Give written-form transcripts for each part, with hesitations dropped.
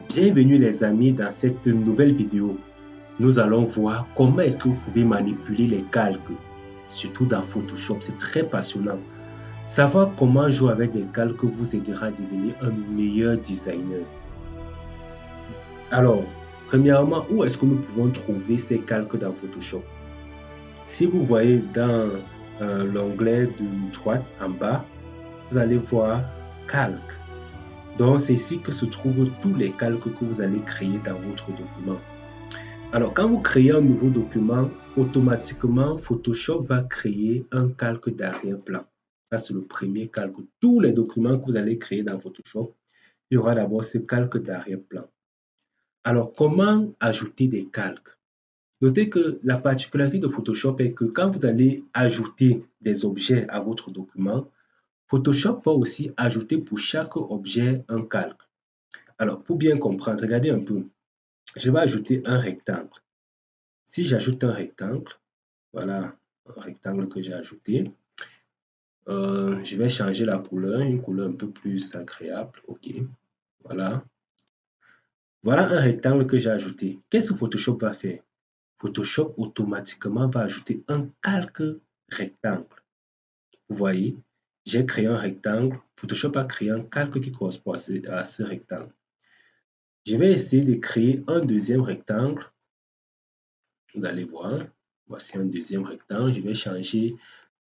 Bienvenue les amis dans cette nouvelle vidéo. Nous allons voir comment est-ce que vous pouvez manipuler les calques, surtout dans Photoshop. C'est très passionnant. Savoir comment jouer avec des calques vous aidera à devenir un meilleur designer. Alors, premièrement, où est-ce que nous pouvons trouver ces calques dans Photoshop? Si vous voyez dans l'onglet de droite en bas, vous allez voir calque. Donc, c'est ici que se trouvent tous les calques que vous allez créer dans votre document. Alors, quand vous créez un nouveau document, automatiquement, Photoshop va créer un calque d'arrière-plan. Ça, c'est le premier calque. Tous les documents que vous allez créer dans Photoshop, il y aura d'abord ce calque d'arrière-plan. Alors, comment ajouter des calques? Notez que la particularité de Photoshop est que quand vous allez ajouter des objets à votre document, Photoshop va aussi ajouter pour chaque objet un calque. Alors, pour bien comprendre, regardez un peu. Je vais ajouter un rectangle. Si j'ajoute un rectangle, voilà un rectangle que j'ai ajouté, je vais changer la couleur, une couleur un peu plus agréable. OK, voilà. Voilà un rectangle que j'ai ajouté. Qu'est-ce que Photoshop va faire? Photoshop automatiquement va ajouter un calque rectangle. Vous voyez, j'ai créé un rectangle. Photoshop a créé un calque qui correspond à ce rectangle. Je vais essayer de créer un deuxième rectangle. Vous allez voir, voici un deuxième rectangle. Je vais changer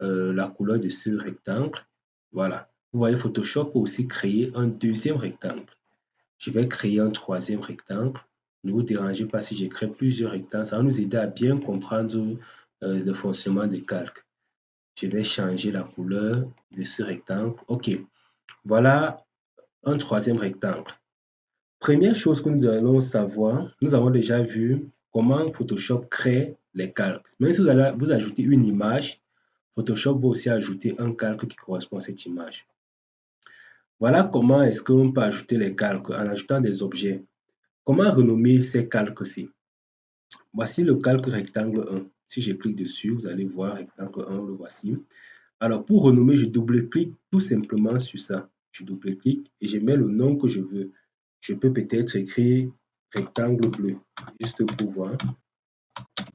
la couleur de ce rectangle. Voilà. Vous voyez, Photoshop peut aussi créer un deuxième rectangle. Je vais créer un troisième rectangle. Ne vous dérangez pas si je crée plusieurs rectangles. Ça va nous aider à bien comprendre le fonctionnement des calques. Je vais changer la couleur de ce rectangle. OK. Voilà un troisième rectangle. Première chose que nous allons savoir, nous avons déjà vu comment Photoshop crée les calques. Même si vous ajoutez une image, Photoshop va aussi ajouter un calque qui correspond à cette image. Voilà comment est-ce qu'on peut ajouter les calques en ajoutant des objets. Comment renommer ces calques-ci? Voici le calque rectangle 1. Si je clique dessus, vous allez voir rectangle 1, le voici. Alors pour renommer, je double-clique tout simplement sur ça. Je double-clique et je mets le nom que je veux. Je peux peut-être écrire rectangle bleu, juste pour voir.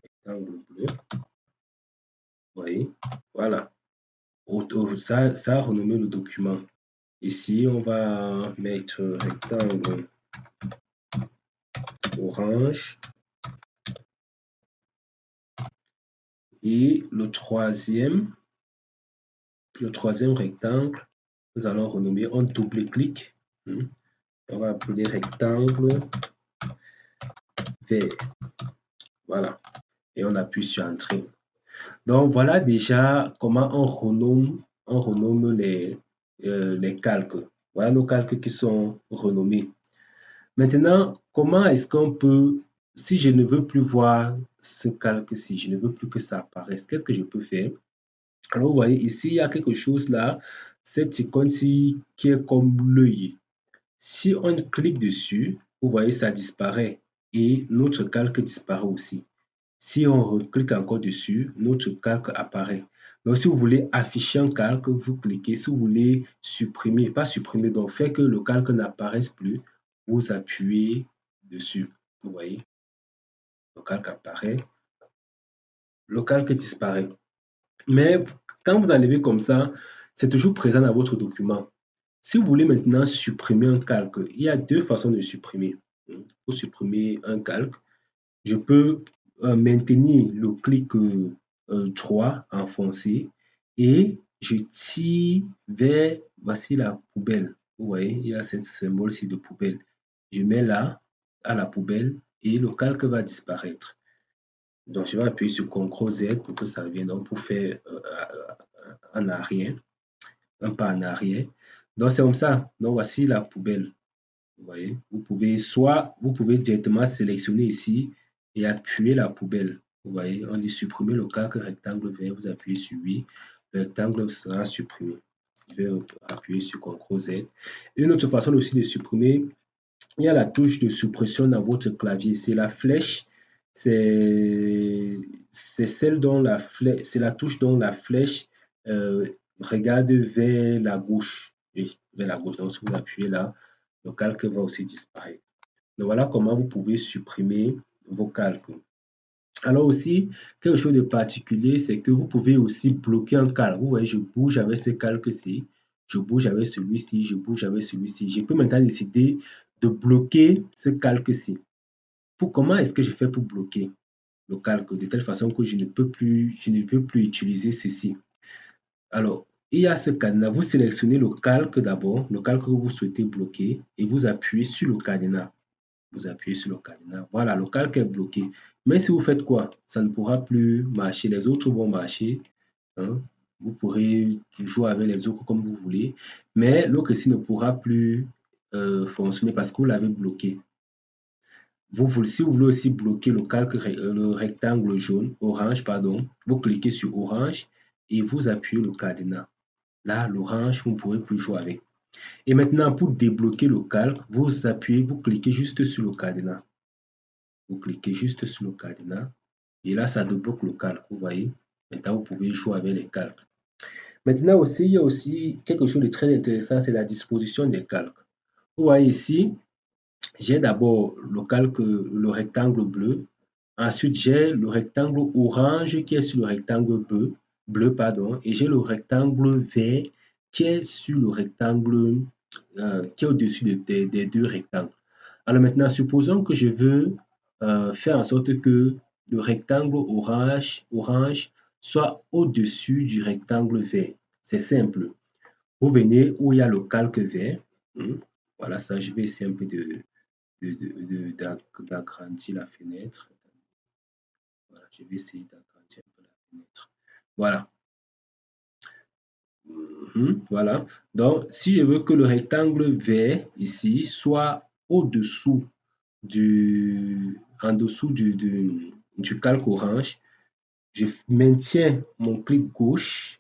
Rectangle bleu. Vous voyez? Voilà. Ça a renommé le document. Ici, on va mettre rectangle orange. Et le troisième rectangle, nous allons renommer, on double-clique. On va appeler rectangle vert. Voilà. Et on appuie sur Entrée. Donc, voilà déjà comment on renomme les calques. Voilà nos calques qui sont renommés. Maintenant, comment est-ce qu'on peut, si je ne veux plus voir ce calque-ci, je ne veux plus que ça apparaisse, qu'est-ce que je peux faire? Alors, vous voyez ici, il y a quelque chose là, cette icône-ci qui est comme l'œil. Si on clique dessus, vous voyez, ça disparaît et notre calque disparaît aussi. Si on reclique encore dessus, notre calque apparaît. Donc, si vous voulez afficher un calque, vous cliquez. Si vous voulez supprimer, pas supprimer, donc faire que le calque n'apparaisse plus, vous appuyez dessus. Vous voyez, le calque apparaît, le calque disparaît. Mais quand vous enlevez comme ça, c'est toujours présent dans votre document. Si vous voulez maintenant supprimer un calque, il y a deux façons de supprimer. Pour supprimer un calque, je peux maintenir le clic droit enfoncé et je tire vers, voici la poubelle. Vous voyez, il y a ce symbole-ci de poubelle. Je mets là, à la poubelle, et le calque va disparaître. Donc, je vais appuyer sur CTRL Z pour que ça revienne, donc pour faire en arrière, un pas en arrière. Donc, c'est comme ça. Donc, voici la poubelle. Vous voyez, vous pouvez directement sélectionner ici et appuyer la poubelle. Vous voyez, on dit supprimer le calque rectangle vert, vous appuyez sur oui, le rectangle sera supprimé. Je vais appuyer sur CTRL Z. Une autre façon aussi de supprimer, il y a la touche de suppression dans votre clavier. C'est la flèche, c'est celle dont la flèche, c'est la touche dont la flèche regarde vers la gauche. Oui, vers la gauche. Donc, si vous appuyez là, le calque va aussi disparaître. Donc, voilà comment vous pouvez supprimer vos calques. Alors aussi, quelque chose de particulier, c'est que vous pouvez aussi bloquer un calque. Vous voyez, je bouge avec ce calque-ci, je bouge avec celui-ci, je bouge avec celui-ci. Je peux maintenant décider de bloquer ce calque-ci. Comment est-ce que je fais pour bloquer le calque de telle façon que je ne veux plus utiliser ceci? Alors, il y a ce cadenas. Vous sélectionnez le calque d'abord, le calque que vous souhaitez bloquer, et vous appuyez sur le cadenas. Vous appuyez sur le cadenas. Voilà, le calque est bloqué. Mais si vous faites quoi? Ça ne pourra plus marcher. Les autres vont marcher. Hein? Vous pourrez jouer avec les autres comme vous voulez. Mais l'autre-ci ne pourra plus fonctionner parce que vous l'avez bloqué. Si vous voulez aussi bloquer le calque, le rectangle jaune, orange, pardon, vous cliquez sur orange et vous appuyez le cadenas. Là, l'orange, vous ne pourrez plus jouer avec. Et maintenant, pour débloquer le calque, vous appuyez, vous cliquez juste sur le cadenas. Vous cliquez juste sur le cadenas et là, ça débloque le calque. Vous voyez, maintenant, vous pouvez jouer avec les calques. Maintenant aussi, il y a aussi quelque chose de très intéressant, c'est la disposition des calques. Vous voyez ici, j'ai d'abord le calque, le rectangle bleu. Ensuite, j'ai le rectangle orange qui est sur le rectangle bleu, pardon, et j'ai le rectangle vert qui est sur le rectangle, qui est au-dessus des deux rectangles. Alors maintenant, supposons que je veux faire en sorte que le rectangle orange soit au-dessus du rectangle vert. C'est simple. Vous venez où il y a le calque vert. Voilà ça, je vais essayer un peu d'agrandir la fenêtre. Voilà, je vais essayer d'agrandir un peu la fenêtre. Voilà. Voilà. Donc, si je veux que le rectangle vert ici soit au-dessous en dessous du calque orange, je maintiens mon clic gauche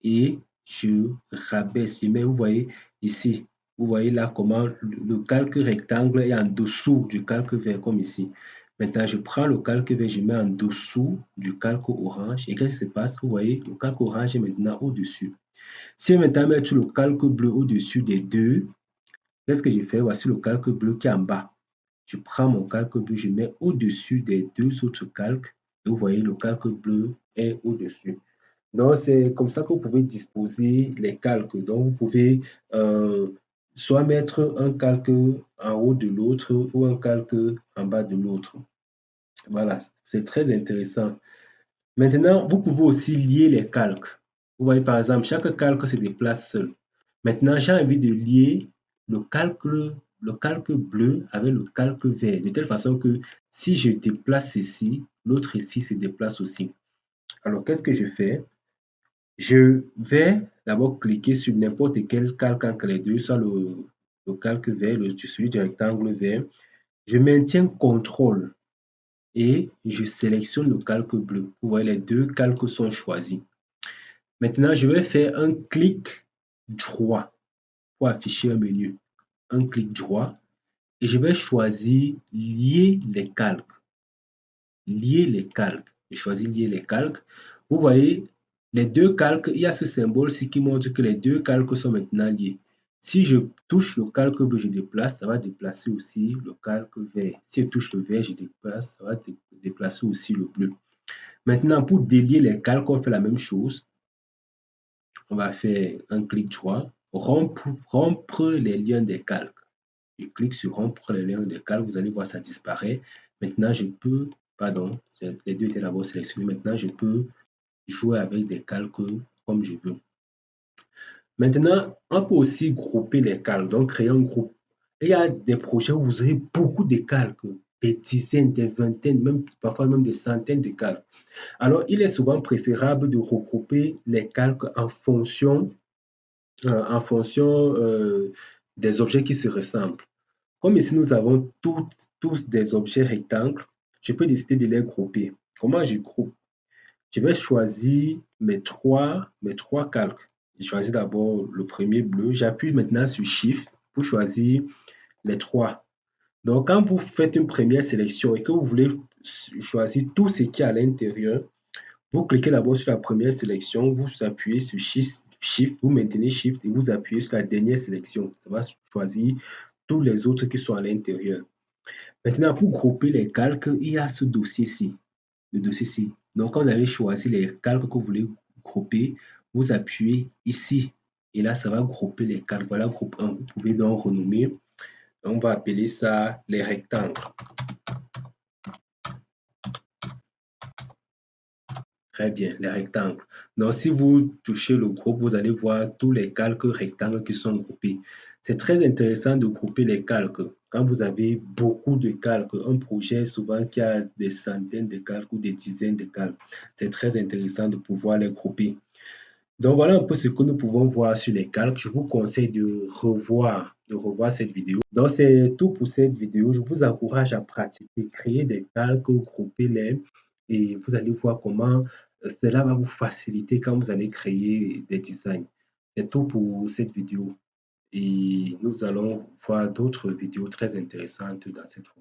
et je rabaisse. Mais vous voyez ici, vous voyez là comment le calque rectangle est en dessous du calque vert comme ici. Maintenant, je prends le calque vert, je mets en dessous du calque orange. Et qu'est-ce qui se passe? Vous voyez, le calque orange est maintenant au-dessus. Si je vais maintenant mettre le calque bleu au-dessus des deux, qu'est-ce que je fais? Voici le calque bleu qui est en bas. Je prends mon calque bleu, je mets au-dessus des deux autres calques. Et vous voyez, le calque bleu est au-dessus. Donc, c'est comme ça que vous pouvez disposer les calques. Donc, vous pouvez soit mettre un calque en haut de l'autre ou un calque en bas de l'autre. Voilà, c'est très intéressant. Maintenant, vous pouvez aussi lier les calques. Vous voyez, par exemple, chaque calque se déplace seul. Maintenant, j'ai envie de lier le calque bleu avec le calque vert, de telle façon que si je déplace ceci, l'autre ici se déplace aussi. Alors, qu'est-ce que je fais? Je vais d'abord cliquer sur n'importe quel calque entre les deux, soit le calque vert, celui du rectangle vert. Je maintiens CTRL et je sélectionne le calque bleu. Vous voyez, les deux calques sont choisis. Maintenant, je vais faire un clic droit pour afficher un menu. Un clic droit et je vais choisir lier les calques. Lier les calques. Je choisis lier les calques. Vous voyez, les deux calques, il y a ce symbole-ci qui montre que les deux calques sont maintenant liés. Si je touche le calque bleu, je déplace, ça va déplacer aussi le calque vert. Si je touche le vert, je déplace, ça va déplacer aussi le bleu. Maintenant, pour délier les calques, on fait la même chose. On va faire un clic droit, rompre les liens des calques. Je clique sur rompre les liens des calques, vous allez voir ça disparaît. Maintenant, je peux, pardon, les deux étaient d'abord sélectionnés. Maintenant, je peux jouer avec des calques comme je veux. Maintenant, on peut aussi grouper les calques, donc créer un groupe. Il y a des projets où vous aurez beaucoup de calques, des dizaines, des vingtaines, même, parfois même des centaines de calques. Alors, il est souvent préférable de regrouper les calques en fonction des objets qui se ressemblent. Comme ici, nous avons tous des objets rectangles, je peux décider de les grouper. Comment je groupe? Je vais choisir mes trois calques. Je choisis d'abord le premier bleu. J'appuie maintenant sur Shift pour choisir les trois. Donc, quand vous faites une première sélection et que vous voulez choisir tout ce qui est à l'intérieur, vous cliquez d'abord sur la première sélection, vous appuyez sur Shift, vous maintenez Shift et vous appuyez sur la dernière sélection. Ça va choisir tous les autres qui sont à l'intérieur. Maintenant, pour grouper les calques, il y a ce dossier-ci, le dossier-ci. Donc, quand vous allez choisir les calques que vous voulez grouper, vous appuyez ici. Et là, ça va grouper les calques. Voilà, groupe 1. Vous pouvez donc renommer. On va appeler ça les rectangles. Très bien, les rectangles. Donc, si vous touchez le groupe, vous allez voir tous les calques rectangles qui sont groupés. C'est très intéressant de grouper les calques. Quand vous avez beaucoup de calques, un projet souvent qui a des centaines de calques ou des dizaines de calques, c'est très intéressant de pouvoir les grouper. Donc, voilà un peu ce que nous pouvons voir sur les calques. Je vous conseille de revoir cette vidéo. Donc, c'est tout pour cette vidéo. Je vous encourage à pratiquer, créer des calques, grouper-les et vous allez voir comment cela va vous faciliter quand vous allez créer des designs. C'est tout pour cette vidéo et nous allons voir d'autres vidéos très intéressantes dans cette formation.